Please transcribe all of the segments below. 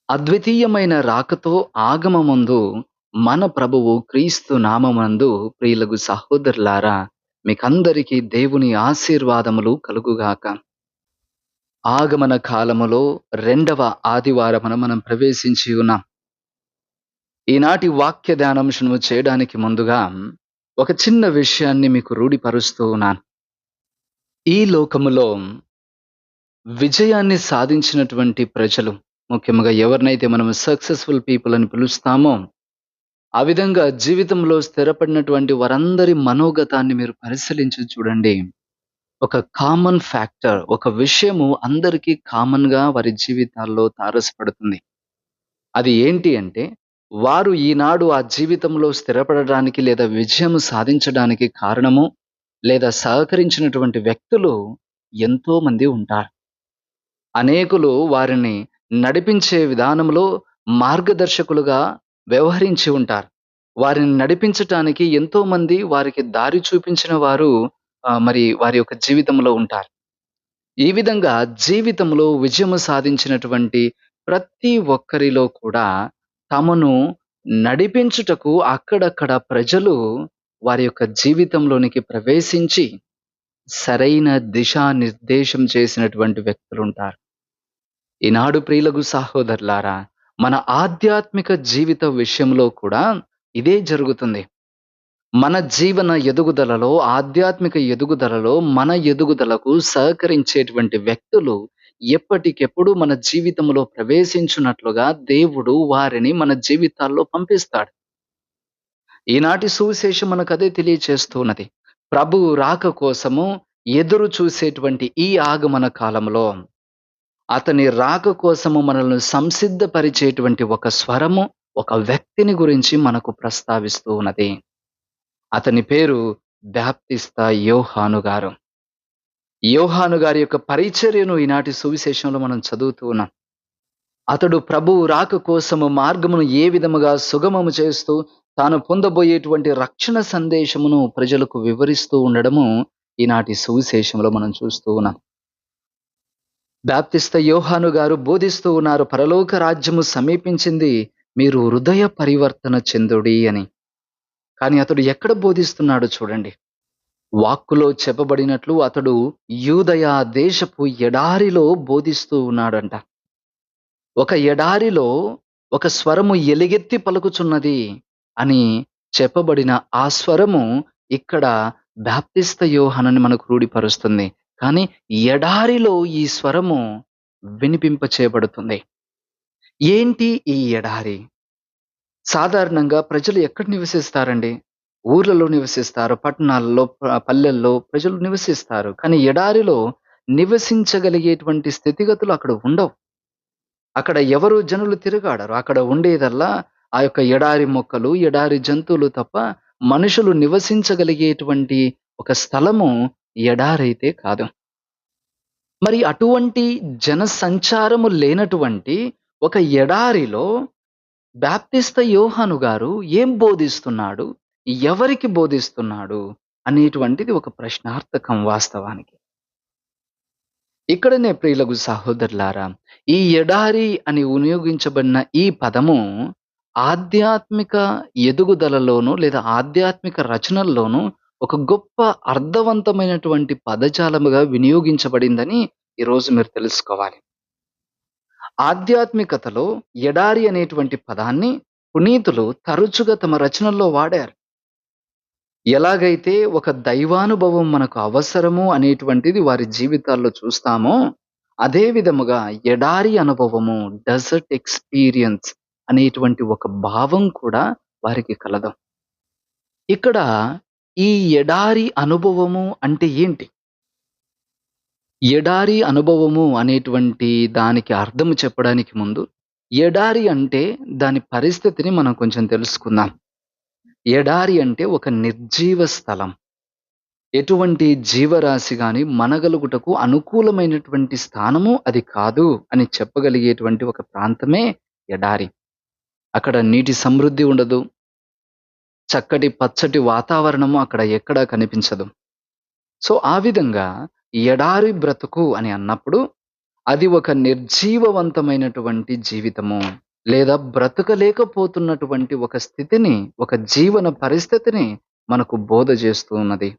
అద్వితీయమైన రాకతో ఆగమమందు మన ప్రభువు క్రీస్తు నామమందు ప్రియులగు సహోదరులారా, మీకందరికీ దేవుని ఆశీర్వాదములు కలుగుగాక. ఆగమన కాలములో రెండవ ఆదివారమున మనం ప్రవేశించి ఉన్నాం. ఈనాటి వాక్య ధ్యానాంశము చేయడానికి ముందుగా ఒక చిన్న విషయాన్ని మీకు రూఢిపరుస్తూ ఉన్నాను. ఈ లోకములో విజయాన్ని సాధించినటువంటి ప్రజలు, ముఖ్యంగా ఎవరినైతే మనం సక్సెస్‌ఫుల్ పీపుల్ అని పిలుస్తామో, ఆ విధంగా జీవితంలో స్థిరపడినటువంటి వారందరి మనోగతాన్ని మీరు పరిశీలించి చూడండి. ఒక కామన్ ఫ్యాక్టర్, ఒక విషయము అందరికీ కామన్‌గా వారి జీవితాల్లో తారసపడుతుంది. అది ఏంటి అంటే, వారు ఈనాడు ఆ జీవితంలో స్థిరపడడానికి లేదా విజయం సాధించడానికి కారణము, లేదా సహకరించినటువంటి వ్యక్తులు ఎంతో మంది ఉంటారు. అనేకులు వారిని నడిపించే విధానంలో మార్గదర్శకులుగా వ్యవహరించి ఉంటారు. వారిని నడిపించటానికి ఎంతోమంది వారికి దారి చూపించిన వారు మరి వారి యొక్క జీవితంలో ఉంటారు. ఈ విధంగా జీవితంలో విజయము సాధించినటువంటి ప్రతి ఒక్కరిలో కూడా తమను నడిపించుటకు అక్కడక్కడ ప్రజలు వారి యొక్క జీవితంలోనికి ప్రవేశించి సరైన దిశానిర్దేశం చేసినటువంటి వ్యక్తులుంటారు. ఈనాడు ప్రియులగు సహోదరులారా, మన ఆధ్యాత్మిక జీవిత విషయంలో కూడా ఇదే జరుగుతుంది. మన జీవన ఎదుగుదలలో, ఆధ్యాత్మిక ఎదుగుదలలో మన ఎదుగుదలకు సహకరించేటువంటి వ్యక్తులు ఎప్పటికెప్పుడు మన జీవితంలో ప్రవేశించున్నట్లుగా దేవుడు వారిని మన జీవితాల్లో పంపిస్తాడు. ఈనాటి సువిశేషం మనకదే తెలియచేస్తూ ఉన్నది. ప్రభువు రాక కోసము ఎదురు చూసేటువంటి ఈ ఆగమన కాలంలో అతని రాక కోసము మనల్ని సంసిద్ధపరిచేటువంటి ఒక స్వరము, ఒక వ్యక్తిని గురించి మనకు ప్రస్తావిస్తూ ఉన్నది. అతని పేరు బాప్తిస్తా యోహాను గారు. యోహాను గారి యొక్క పరిచర్యను ఈనాటి సువిశేషంలో మనం చదువుతూ ఉన్నాం. అతడు ప్రభువు రాక కోసము మార్గమును ఏ విధముగా సుగమము చేస్తూ తాను పొందబోయేటువంటి రక్షణ సందేశమును ప్రజలకు వివరిస్తూ ఉండడము ఈనాటి సువిశేషంలో మనం చూస్తూ ఉన్నాం. బాప్తిస్త యోహాను గారు బోధిస్తూ ఉన్నారు, పరలోక రాజ్యము సమీపించింది, మీరు హృదయ పరివర్తన చెందుడి అని. కానీ అతడు ఎక్కడ బోధిస్తున్నాడో చూడండి. వాక్కులో చెప్పబడినట్లు అతడు యూదయ దేశపు ఎడారిలో బోధిస్తూ ఉన్నాడంట. ఒక ఎడారిలో ఒక స్వరము ఎలుగెత్తి పలుకుచున్నది అని చెప్పబడిన ఆ స్వరము ఇక్కడ బాప్తిస్త యోహానుని మనకు రూఢిపరుస్తుంది. కానీ ఎడారిలో ఈ స్వరము వినిపింప చేయబడుతుంది. ఏంటి ఈ ఎడారి? సాధారణంగా ప్రజలు ఎక్కడ నివసిస్తారండి? ఊర్లలో నివసిస్తారు, పట్టణాల్లో, పల్లెల్లో ప్రజలు నివసిస్తారు. కానీ ఎడారిలో నివసించగలిగేటువంటి స్థితిగతులు అక్కడ ఉండవు. అక్కడ ఎవరు జనులు తిరుగాడరు. అక్కడ ఉండేదల్లా ఆ యొక్క ఎడారి మొక్కలు, ఎడారి జంతువులు తప్ప మనుషులు నివసించగలిగేటువంటి ఒక స్థలము ఎడారైతే కాదు. మరి అటువంటి జనసంచారము లేనటువంటి ఒక ఎడారిలో బాప్తిస్త యోహాను గారు ఏం బోధిస్తున్నాడు? ఎవరికి బోధిస్తున్నాడు? అనేటువంటిది ఒక ప్రశ్నార్థకం వాస్తవానికి. ఇక్కడనే ప్రియులగు సహోదరులారా, ఈ ఎడారి అని వినియోగించబడిన ఈ పదము ఆధ్యాత్మిక ఎదుగుదలలోనూ లేదా ఆధ్యాత్మిక రచనల్లోనూ ఒక గొప్ప అర్థవంతమైనటువంటి పదజాలముగా వినియోగించబడిందని ఈరోజు మీరు తెలుసుకోవాలి. ఆధ్యాత్మికతలో ఎడారి అనేటువంటి పదాన్ని పునీతులు తరచుగా తమ రచనల్లో వాడారు. ఎలాగైతే ఒక దైవానుభవం మనకు అవసరము అనేటువంటిది వారి జీవితాల్లో చూస్తామో, అదే విధముగా ఎడారి అనుభవము, డెజర్ట్ ఎక్స్‌పీరియన్స్ అనేటువంటి ఒక భావం కూడా వారికి కలదు. ఇక్కడ ఈ ఎడారి అనుభవము అంటే ఏంటి? ఎడారి అనుభవము అనేటువంటి దానికి అర్థము చెప్పడానికి ముందు, ఎడారి అంటే దాని పరిస్థితిని మనం కొంచెం తెలుసుకుందాం. ఎడారి అంటే ఒక నిర్జీవ స్థలం. ఎటువంటి జీవరాశి గాని మనగలుగుటకు అనుకూలమైనటువంటి స్థానము అది కాదు అని చెప్పగలిగేటువంటి ఒక ప్రాంతమే ఎడారి. అక్కడ నీటి సమృద్ధి ఉండదు. చక్కటి పచ్చటి వాతావరణము అక్కడ ఎక్కడా కనిపించదు. సో, ఆ విధంగా ఎడారి బ్రతుకు అని అన్నప్పుడు అది ఒక నిర్జీవవంతమైనటువంటి జీవితము. లేదా బ్రతకలేకపోతున్నటువంటి ఒక స్థితిని, ఒక జీవన పరిస్థితిని మనకు బోధ చేస్తూ ఉన్నది.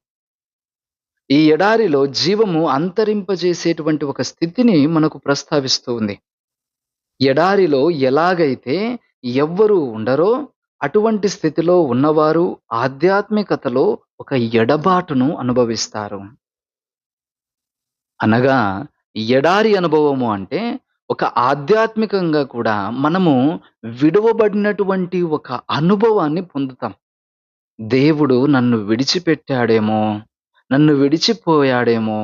ఈ ఎడారిలో జీవము అంతరింపజేసేటువంటి ఒక స్థితిని మనకు ప్రస్తావిస్తూ ఉంది. ఎడారిలో ఎలాగైతే ఎవ్వరు ఉండరో, అటువంటి స్థితిలో ఉన్నవారు ఆధ్యాత్మికతలో ఒక ఎడబాటును అనుభవిస్తారు. అనగా ఎడారి అనుభవము అంటే ఒక ఆధ్యాత్మికంగా కూడా మనము విడువబడినటువంటి ఒక అనుభవాన్ని పొందుతాం. దేవుడు నన్ను విడిచిపెట్టాడేమో, నన్ను విడిచిపోయాడేమో,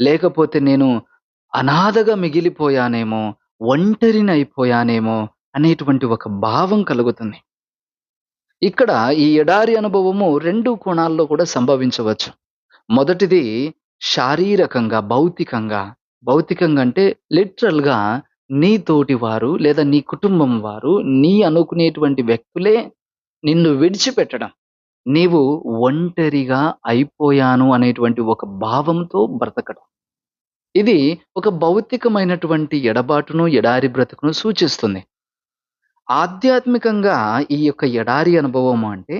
లేకపోతే నేను అనాథగా మిగిలిపోయానేమో, ఒంటరినైపోయానేమో అనేటువంటి ఒక భావం కలుగుతుంది. ఇక్కడ ఈ ఎడారి అనుభవము 2 కోణాల్లో కూడా సంభవించవచ్చు. మొదటిది శారీరకంగా, భౌతికంగా. భౌతికంగా అంటే లిటరల్‌గా నీ తోటి వారు లేదా నీ కుటుంబం వారు, నీ అనుకునేటువంటి వ్యక్తులే నిన్ను విడిచిపెట్టడం. నీవు ఒంటరిగా అయిపోయాను అనేటువంటి ఒక భావంతో బ్రతకడం. ఇది ఒక భౌతికమైనటువంటి ఎడబాటును, ఎడారి బ్రతుకును సూచిస్తుంది. ఆధ్యాత్మికంగా ఈ యొక్క ఎడారి అనుభవం అంటే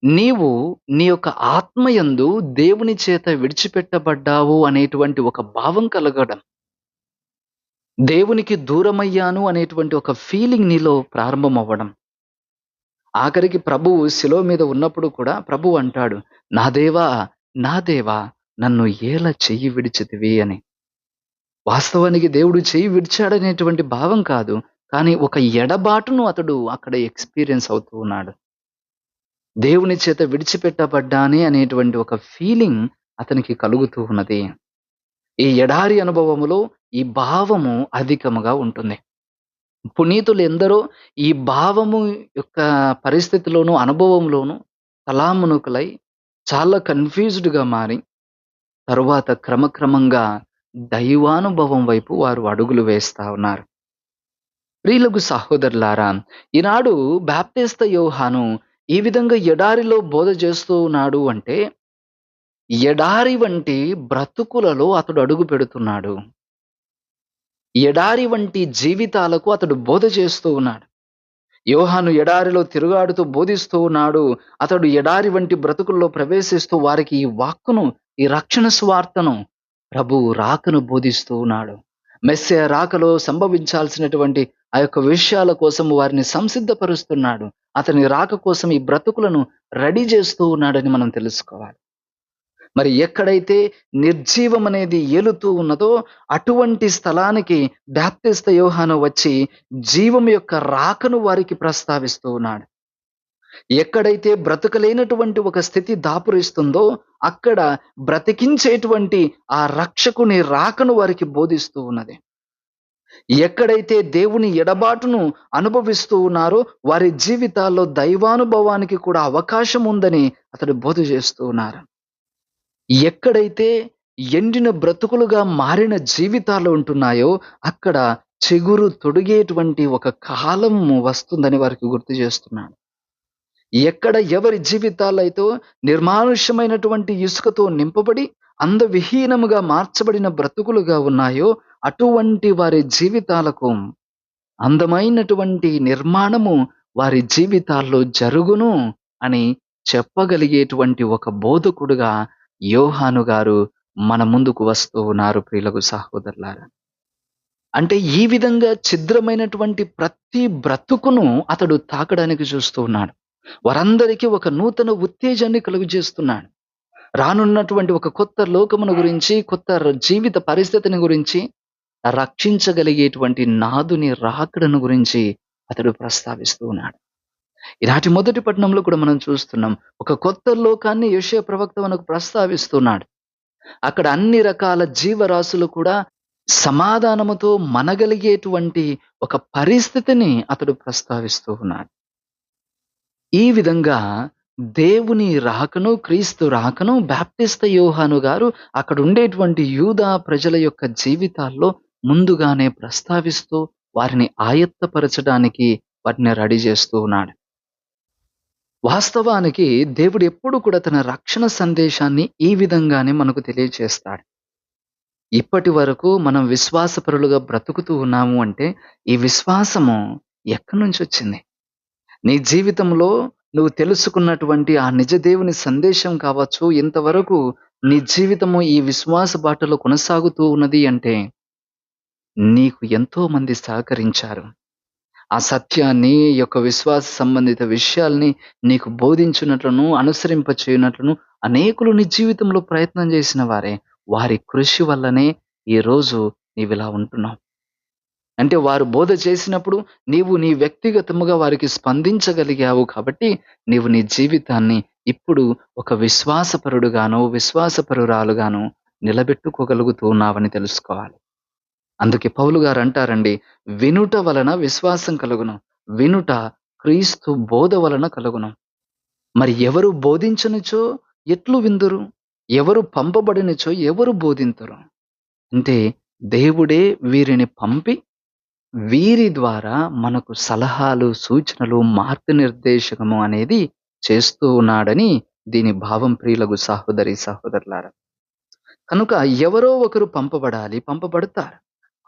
నీవు నీ యొక్క ఆత్మయందు దేవుని చేత విడిచిపెట్టబడ్డావు అనేటువంటి ఒక భావం కలగడం. దేవునికి దూరమయ్యాను అనేటువంటి ఒక ఫీలింగ్ నీలో ప్రారంభమవ్వడం. ఆఖరికి ప్రభువు శిలువ మీద ఉన్నప్పుడు కూడా ప్రభువు అంటాడు, "నా దేవా, నా దేవా నన్ను ఏల చెయ్యి విడిచితివి" అని. వాస్తవానికి దేవుడు చెయ్యి విడిచాడనేటువంటి భావం కాదు. కానీ ఒక ఎడబాటును అతడు అక్కడ ఎక్స్‌పీరియన్స్ అవుతూ ఉన్నాడు. దేవుని చేత విడిచిపెట్టబడ్డానే అనేటువంటి ఒక ఫీలింగ్ అతనికి కలుగుతూ ఉన్నది. ఈ ఎడారి అనుభవములో ఈ భావము అధికముగా ఉంటుంది. పునీతులు ఎందరో ఈ భావము యొక్క పరిస్థితిలోను, అనుభవంలోను తలామునకులై చాలా కన్‌ఫ్యూజ్డ్‌గా మారి, తరువాత క్రమక్రమంగా దైవానుభవం వైపు వారు అడుగులు వేస్తా ఉన్నారు. ప్రియులకు సహోదరులారా, ఈనాడు బాప్టిస్త యోహాను ఈ విధంగా ఎడారిలో బోధ చేస్తూ ఉన్నాడు అంటే, ఎడారి వంటి బ్రతుకులలో అతడు అడుగు పెడుతున్నాడు. ఎడారి వంటి జీవితాలకు అతడు బోధ చేస్తూ ఉన్నాడు. యోహాను ఎడారిలో తిరుగాడుతూ బోధిస్తూ ఉన్నాడు. అతడు ఎడారి వంటి బ్రతుకుల్లో ప్రవేశిస్తూ వారికి ఈ వాక్కును, ఈ రక్షణ సువార్తను, ప్రభువు రాకను బోధిస్తూ ఉన్నాడు. మెస్సియా రాకలో సంభవించాల్సినటువంటి ఆ యొక్క విషయాల కోసం వారిని సంసిద్ధపరుస్తున్నాడు. అతని రాక కోసం ఈ బ్రతుకులను రెడీ చేస్తూ ఉన్నాడని మనం తెలుసుకోవాలి. మరి ఎక్కడైతే నిర్జీవం అనేది ఏలుతూ ఉన్నదో అటువంటి స్థలానికి బాప్తిస్త యోహాను వచ్చి జీవం యొక్క రాకను వారికి ప్రస్తావిస్తూ ఉన్నాడు. ఎక్కడైతే బ్రతకలేనటువంటి ఒక స్థితి దాపురిస్తుందో అక్కడ బ్రతికించేటువంటి ఆ రక్షకుని రాకను వారికి బోధిస్తూ ఉన్నది. ఎక్కడైతే దేవుని ఎడబాటును అనుభవిస్తూ ఉన్నారో వారి జీవితాల్లో దైవానుభవానికి కూడా అవకాశం ఉందని అతడు బోధ చేస్తూ ఉన్నారు. ఎక్కడైతే ఎండిన బ్రతుకులుగా మారిన జీవితాలు ఉంటున్నాయో అక్కడ చిగురు తొడిగేటువంటి ఒక కాలం వస్తుందని వారికి గుర్తు చేస్తున్నాడు. ఎక్కడ ఎవరి జీవితాలైతే నిర్మానుష్యమైనటువంటి ఇసుకతో నింపబడి అందవిహీనముగా మార్చబడిన బ్రతుకులుగా ఉన్నాయో అటువంటి వారి జీవితాలకు అందమైనటువంటి నిర్మాణము వారి జీవితాల్లో జరుగును అని చెప్పగలిగేటువంటి ఒక బోధకుడుగా యోహాను గారు మన ముందుకు వస్తూ ఉన్నారు ప్రియులకు సహోదరులారా. అంటే ఈ విధంగా ఛిద్రమైనటువంటి ప్రతి బ్రతుకును అతడు తాకడానికి చూస్తూ ఉన్నాడు. వారందరికీ ఒక నూతన ఉత్తేజాన్ని కలుగజేస్తున్నాడు. రానున్నటువంటి ఒక కొత్త లోకమును గురించి, కొత్త జీవిత పరిస్థితిని గురించి, రక్షించగలిగేటువంటి నాదుని రాకడను గురించి అతడు ప్రస్తావిస్తూ ఉన్నాడు. ఈనాటి మొదటి పట్టణంలో కూడా మనం చూస్తున్నాం. ఒక కొత్త లోకాన్ని యెషయా ప్రవక్త మనకు ప్రస్తావిస్తున్నాడు. అక్కడ అన్ని రకాల జీవరాశులు కూడా సమాధానముతో మనగలిగేటువంటి ఒక పరిస్థితిని అతడు ప్రస్తావిస్తూ ఉన్నాడు. ఈ విధంగా దేవుని రాకను, క్రీస్తు రాకను బాప్టిస్త యోహాను గారు అక్కడ ఉండేటువంటి యూదా ప్రజల యొక్క జీవితాల్లో ముందుగానే ప్రస్తావిస్తూ వారిని ఆయత్తపరచడానికి వాటిని రెడీ చేస్తూ ఉన్నాడు. వాస్తవానికి దేవుడు ఎప్పుడు కూడా తన రక్షణ సందేశాన్ని ఈ విధంగానే మనకు తెలియజేస్తాడు. ఇప్పటి వరకు మనం విశ్వాసపరులుగా బ్రతుకుతూ ఉన్నాము అంటే, ఈ విశ్వాసము ఎక్కడి నుంచొచ్చింది? నీ జీవితంలో నువ్వు తెలుసుకున్నటువంటి ఆ నిజ దేవుని సందేశం కావచ్చు, ఇంతవరకు నీ జీవితము ఈ విశ్వాస బాటలో కొనసాగుతూ ఉన్నది అంటే, నీకు ఎంతో మంది సహకరించారు. ఆ సత్యాన్ని, ఈ యొక్క విశ్వాస సంబంధిత విషయాల్ని నీకు బోధించునట్లును, అనుసరింపచేయునట్లును అనేకులు నీ జీవితంలో ప్రయత్నం చేసిన వారే. వారి కృషి వల్లనే ఈరోజు నీవిలా ఉంటున్నావు. అంటే వారు బోధ చేసినప్పుడు నీవు నీ వ్యక్తిగతముగా వారికి స్పందించగలిగావు కాబట్టి, నీవు నీ జీవితాన్ని ఇప్పుడు ఒక విశ్వాసపరుడుగానో, విశ్వాసపరురాలుగానో నిలబెట్టుకోగలుగుతూ ఉన్నావని తెలుసుకోవాలి. అందుకే పౌలు గారు అంటారండి, వినుట వలన విశ్వాసం కలుగును. వినుట క్రీస్తు బోధ వలన కలుగును. మరి ఎవరు బోధించనిచో ఎట్లు విందురు? ఎవరు పంపబడినచో ఎవరు బోధింతురు? అంటే దేవుడే వీరిని పంపి, వీరి ద్వారా మనకు సలహాలు, సూచనలు, మార్గనిర్దేశకము అనేది చేస్తూ ఉన్నాడని దీని భావం ప్రియులగు సహోదరి, సహోదరులారా. కనుక ఎవరో ఒకరు పంపబడాలి, పంపబడతారు.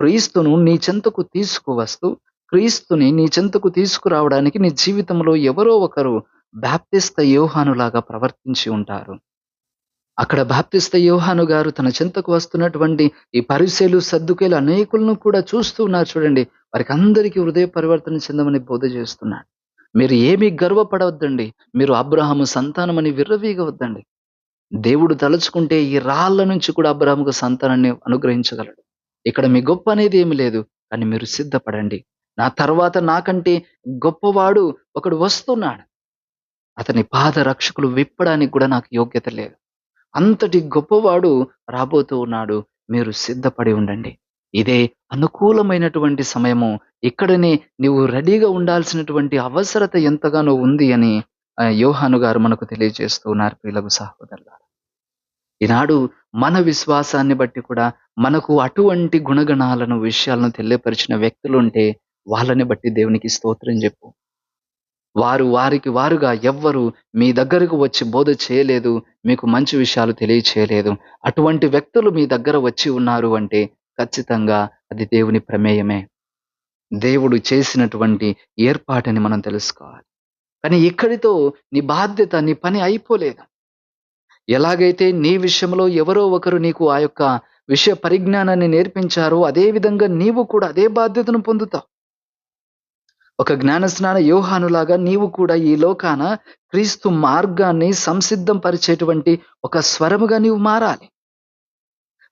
క్రీస్తును నీ చెంతకు తీసుకువస్తూ, క్రీస్తుని నీ చెంతకు తీసుకురావడానికి నీ జీవితంలో ఎవరో ఒకరు బాప్తిస్త యోహానులాగా ప్రవర్తించి ఉంటారు. అక్కడ బాప్తిస్త యోహాను గారు తన చెంతకు వస్తున్నటువంటి ఈ పరిసయ్యులు, సద్దూకయ్యులు అనేకులను కూడా చూస్తూ ఉన్నారు చూడండి. వారికందరికీ హృదయ పరివర్తన చెందమని బోధ చేస్తున్నాడు. మీరు ఏమీ గర్వపడవద్దండి. మీరు అబ్రాహాము సంతానమని విర్రవీగవద్దండి. దేవుడు తలుచుకుంటే ఈ రాళ్ళ నుంచి కూడా అబ్రాహాముకు సంతానాన్ని అనుగ్రహించగలడు. ఇక్కడ మీ గొప్ప అనేది ఏమి లేదు. కానీ మీరు సిద్ధపడండి. నా తర్వాత నాకంటే గొప్పవాడు ఒకడు వస్తున్నాడు. అతని పాద రక్షకులు విప్పడానికి కూడా నాకు యోగ్యత లేదు. అంతటి గొప్పవాడు రాబోతూ ఉన్నాడు. మీరు సిద్ధపడి ఉండండి. ఇదే అనుకూలమైనటువంటి సమయము. ఇక్కడనే నీవు రెడీగా ఉండాల్సినటువంటి అవసరత ఎంతగానో ఉంది అని యోహాను గారు మనకు తెలియజేస్తూ ఉన్నారు ప్రియులకు సహోదరులారా. ఈనాడు మన విశ్వాసాన్ని బట్టి కూడా మనకు అటువంటి గుణగణాలను, విషయాలను తెలియపరిచిన వ్యక్తులుంటే వాళ్ళని బట్టి దేవునికి స్తోత్రం చెప్పు. వారికి వారుగా ఎవ్వరు మీ దగ్గరకు వచ్చి బోధ చేయలేదు. మీకు మంచి విషయాలు తెలియచేయలేదు. అటువంటి వ్యక్తులు మీ దగ్గర వచ్చి ఉన్నారు అంటే ఖచ్చితంగా అది దేవుని ప్రమేయమే. దేవుడు చేసినటువంటి ఏర్పాటని మనం తెలుసుకోవాలి. కానీ ఇక్కడితో నీ బాధ్యత, నీ పని అయిపోలేదు. ఎలాగైతే నీ విషయంలో ఎవరో ఒకరు నీకు ఆ యొక్క విషయ పరిజ్ఞానాన్ని నేర్పించారో, అదే విధంగా నీవు కూడా అదే బాధ్యతను పొందుతావు. ఒక జ్ఞానస్నాన యోహానులాగా నీవు కూడా ఈ లోకాన క్రీస్తు మార్గాన్ని సంసిద్ధం పరిచేటువంటి ఒక స్వరముగా నీవు మారాలి.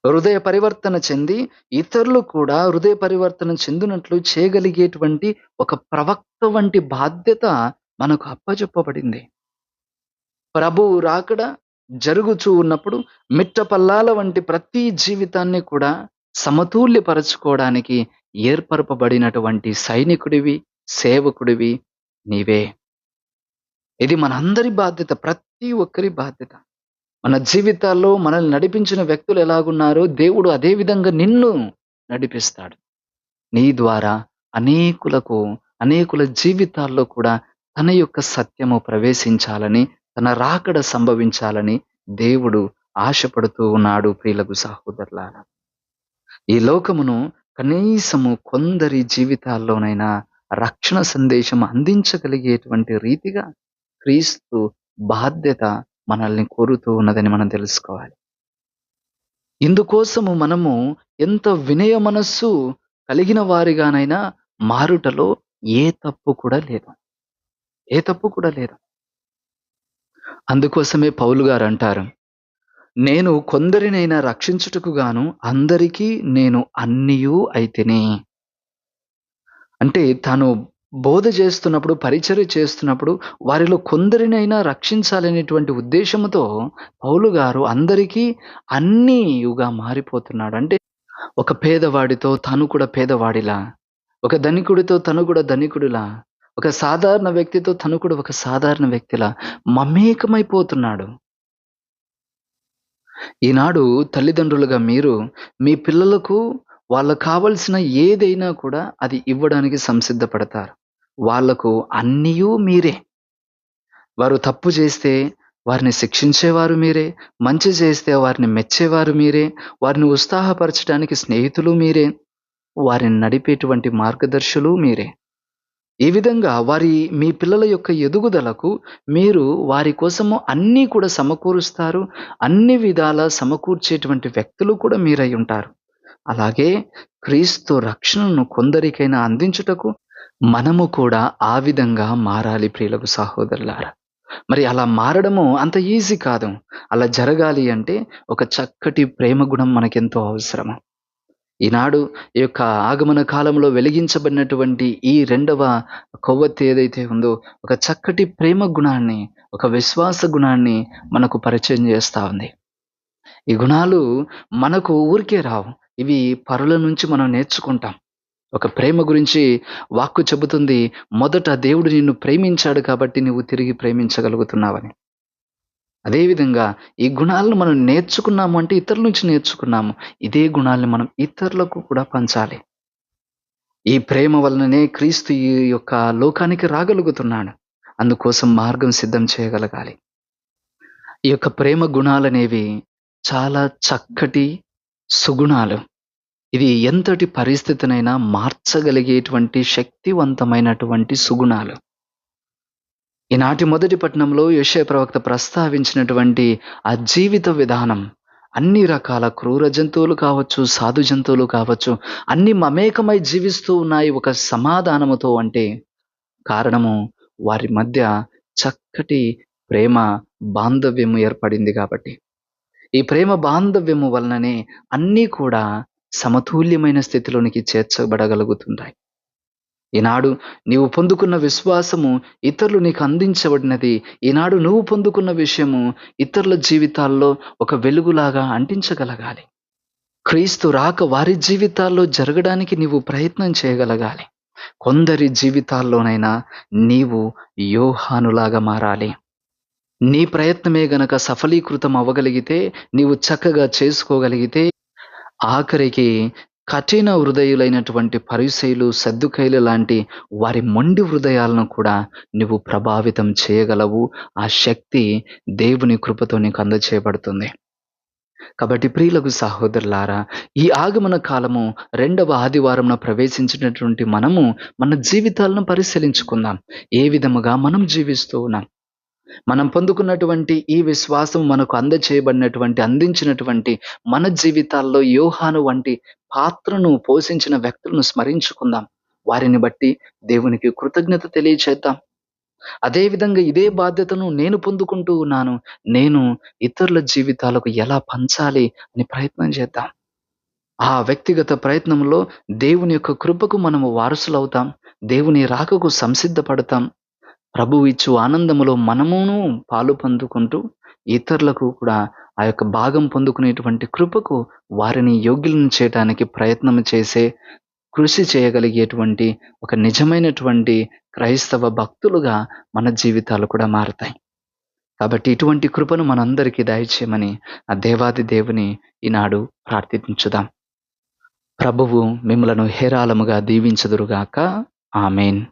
హృదయ పరివర్తన చెంది ఇతరులు కూడా హృదయ పరివర్తన చెందినట్లు చేయగలిగేటువంటి ఒక ప్రవక్త వంటి బాధ్యత మనకు అప్పజెప్పబడింది. ప్రభువు రాకడ జరుగుచూ ఉన్నప్పుడు మిట్ట పల్లాల వంటి ప్రతి జీవితాన్ని కూడా సమతుల్యపరచుకోవడానికి ఏర్పరపబడినటువంటి సైనికుడివి, సేవకుడివి నీవే. ఇది మనందరి బాధ్యత. ప్రతి ఒక్కరి బాధ్యత. మన జీవితాల్లో మనల్ని నడిపించిన వ్యక్తులు ఎలాగున్నారో దేవుడు అదే విధంగా నిన్ను నడిపిస్తాడు. నీ ద్వారా అనేకుల జీవితాల్లో కూడా తన యొక్క సత్యము ప్రవేశించాలని, తన రాకడ సంభవించాలని దేవుడు ఆశపడుతూ ఉన్నాడు ప్రియులకు సహోదరులారా. ఈ లోకమును కనీసము కొందరి జీవితాల్లోనైనా రక్షణ సందేశం అందించగలిగేటువంటి రీతిగా క్రీస్తు బాధ్యత మనల్ని కోరుతూ ఉన్నదని మనం తెలుసుకోవాలి. ఇందుకోసము మనము ఎంత వినయ మనస్సు కలిగిన వారిగానైనా మారుటలో ఏ తప్పు కూడా లేదు. ఏ తప్పు కూడా లేదు. అందుకోసమే పౌలు గారు అంటారు, నేను కొందరినైనా రక్షించుటకు గాను అందరికీ నేను అన్నియూ అయితిని. అంటే తాను బోధ చేస్తున్నప్పుడు, పరిచర్య చేస్తున్నప్పుడు వారిలో కొందరినైనా రక్షించాలనేటువంటి ఉద్దేశముతో పౌలు గారు అందరికీ అన్నీయుగా మారిపోతున్నాడు. అంటే ఒక పేదవాడితో తను కూడా పేదవాడిలా, ఒక ధనికుడితో తను కూడా ధనికుడిలా, ఒక సాధారణ వ్యక్తితో తను కూడా ఒక సాధారణ వ్యక్తిలా మమేకమైపోతున్నాడు. ఈనాడు తల్లిదండ్రులుగా మీరు మీ పిల్లలకు వాళ్ళకు కావలసిన ఏదైనా కూడా అది ఇవ్వడానికి సంసిద్ధపడతారు. వాళ్ళకు అన్నీయూ మీరే. వారు తప్పు చేస్తే వారిని శిక్షించేవారు మీరే, మంచి చేస్తే వారిని మెచ్చేవారు మీరే, వారిని ఉత్సాహపరచడానికి స్నేహితులు మీరే, వారిని నడిపేటువంటి మార్గదర్శులు మీరే. ఈ విధంగా మీ పిల్లల యొక్క ఎదుగుదలకు మీరు వారి కోసము అన్నీ కూడా సమకూరుస్తారు. అన్ని విధాలా సమకూర్చేటువంటి వ్యక్తులు కూడా మీరై ఉంటారు. అలాగే క్రీస్తు రక్షణను కొందరికైనా అందించుటకు మనము కూడా ఆ విధంగా మారాలి ప్రియులకు సహోదరులారా. మరి అలా మారడము అంత ఈజీ కాదు. అలా జరగాలి అంటే ఒక చక్కటి ప్రేమ గుణం మనకెంతో అవసరము. ఈనాడు ఈ యొక్క ఆగమన కాలంలో వెలిగించబడినటువంటి ఈ రెండవ కొవ్వొత్తి ఏదైతే ఉందో, ఒక చక్కటి ప్రేమ గుణాన్ని, ఒక విశ్వాస గుణాన్ని మనకు పరిచయం చేస్తా ఉంది. ఈ గుణాలు మనకు ఊరికే రావు. ఇవి పరుల నుంచి మనం నేర్చుకుంటాం. ఒక ప్రేమ గురించి వాక్కు చెబుతుంది, మొదట దేవుడు నిన్ను ప్రేమించాడు కాబట్టి నువ్వు తిరిగి ప్రేమించగలుగుతున్నావని. అదేవిధంగా ఈ గుణాలను మనం నేర్చుకున్నాము అంటే ఇతరుల నుంచి నేర్చుకున్నాము. ఇదే గుణాల్ని మనం ఇతరులకు కూడా పంచాలి. ఈ ప్రేమ వలననే క్రీస్తు ఈ యొక్క లోకానికి రాగలుగుతున్నాడు. అందుకోసం మార్గం సిద్ధం చేయగలగాలి. ఈ యొక్క ప్రేమ గుణాలనేవి చాలా చక్కటి సుగుణాలు. ఇది ఎంతటి పరిస్థితినైనా మార్చగలిగేటువంటి శక్తివంతమైనటువంటి సుగుణాలు. ఈనాటి మొదటి పట్టణంలో యెషయా ప్రవక్త ప్రస్తావించినటువంటి ఆ జీవిత విధానం అన్ని రకాల క్రూర జంతువులు కావచ్చు, సాధు జంతువులు కావచ్చు, అన్నీ మమేకమై జీవిస్తూ ఉన్నాయి ఒక సమాధానముతో అంటే కారణము వారి మధ్య చక్కటి ప్రేమ బాంధవ్యము ఏర్పడింది కాబట్టి. ఈ ప్రేమ బాంధవ్యము వలననే అన్నీ కూడా సమతుల్యమైన స్థితిలోనికి చేర్చబడగలుగుతుంటాయి. ఈనాడు నీవు పొందుకున్న విశ్వాసము ఇతరులు నీకు అందించబడినది. ఈనాడు నువ్వు పొందుకున్న విషయము ఇతరుల జీవితాల్లో ఒక వెలుగులాగా అంటించగలగాలి. క్రీస్తు రాక వారి జీవితాల్లో జరగడానికి నీవు ప్రయత్నం చేయగలగాలి. కొందరి జీవితాల్లోనైనా నీవు యోహానులాగా మారాలి. నీ ప్రయత్నమే గనక సఫలీకృతం అవ్వగలిగితే, నీవు చక్కగా చేసుకోగలిగితే ఆఖరికి కఠిన హృదయులైనటువంటి పరిసయ్యులు, సద్దూకయ్యుల లాంటి వారి మొండి హృదయాలను కూడా నువ్వు ప్రభావితం చేయగలవు. ఆ శక్తి దేవుని కృపతో నీకు అందచేయబడుతుంది. కాబట్టి ప్రియులకు సహోదరులారా, ఈ ఆగమన కాలము రెండవ ఆదివారంన ప్రవేశించినటువంటి మనము మన జీవితాలను పరిశీలించుకుందాం. ఏ విధముగా మనం జీవిస్తూ ఉన్నాం? మనం పొందుకున్నటువంటి ఈ విశ్వాసం మనకు అందించినటువంటి మన జీవితాల్లో యోహాను వంటి పాత్రను పోషించిన వ్యక్తులను స్మరించుకుందాం. వారిని బట్టి దేవునికి కృతజ్ఞత తెలియచేద్దాం. అదేవిధంగా ఇదే బాధ్యతను నేను పొందుకుంటూ ఉన్నాను. నేను ఇతరుల జీవితాలకు ఎలా పంచాలి అని ప్రయత్నం చేద్దాం. ఆ వ్యక్తిగత ప్రయత్నంలో దేవుని యొక్క కృపకు మనము వారసులవుతాం. దేవుని రాకకు సంసిద్ధపడతాం. ప్రభువు ఇచ్చు ఆనందములో మనమును పాలు పొందుకుంటూ ఇతరులకు కూడా ఆ యొక్క భాగం పొందుకునేటువంటి కృపకు వారిని యోగ్యులను చేయటానికి ప్రయత్నం చేసే, కృషి చేయగలిగేటువంటి ఒక నిజమైనటువంటి క్రైస్తవ భక్తులుగా మన జీవితాలు కూడా మారతాయి. కాబట్టి ఇటువంటి కృపను మనందరికీ దయచేయమని ఆ దేవాది దేవుని ఈనాడు ప్రార్థించుదాం. ప్రభువు మిమ్ములను హేరాళముగా దీవించుదురుగాక. ఆమేన్.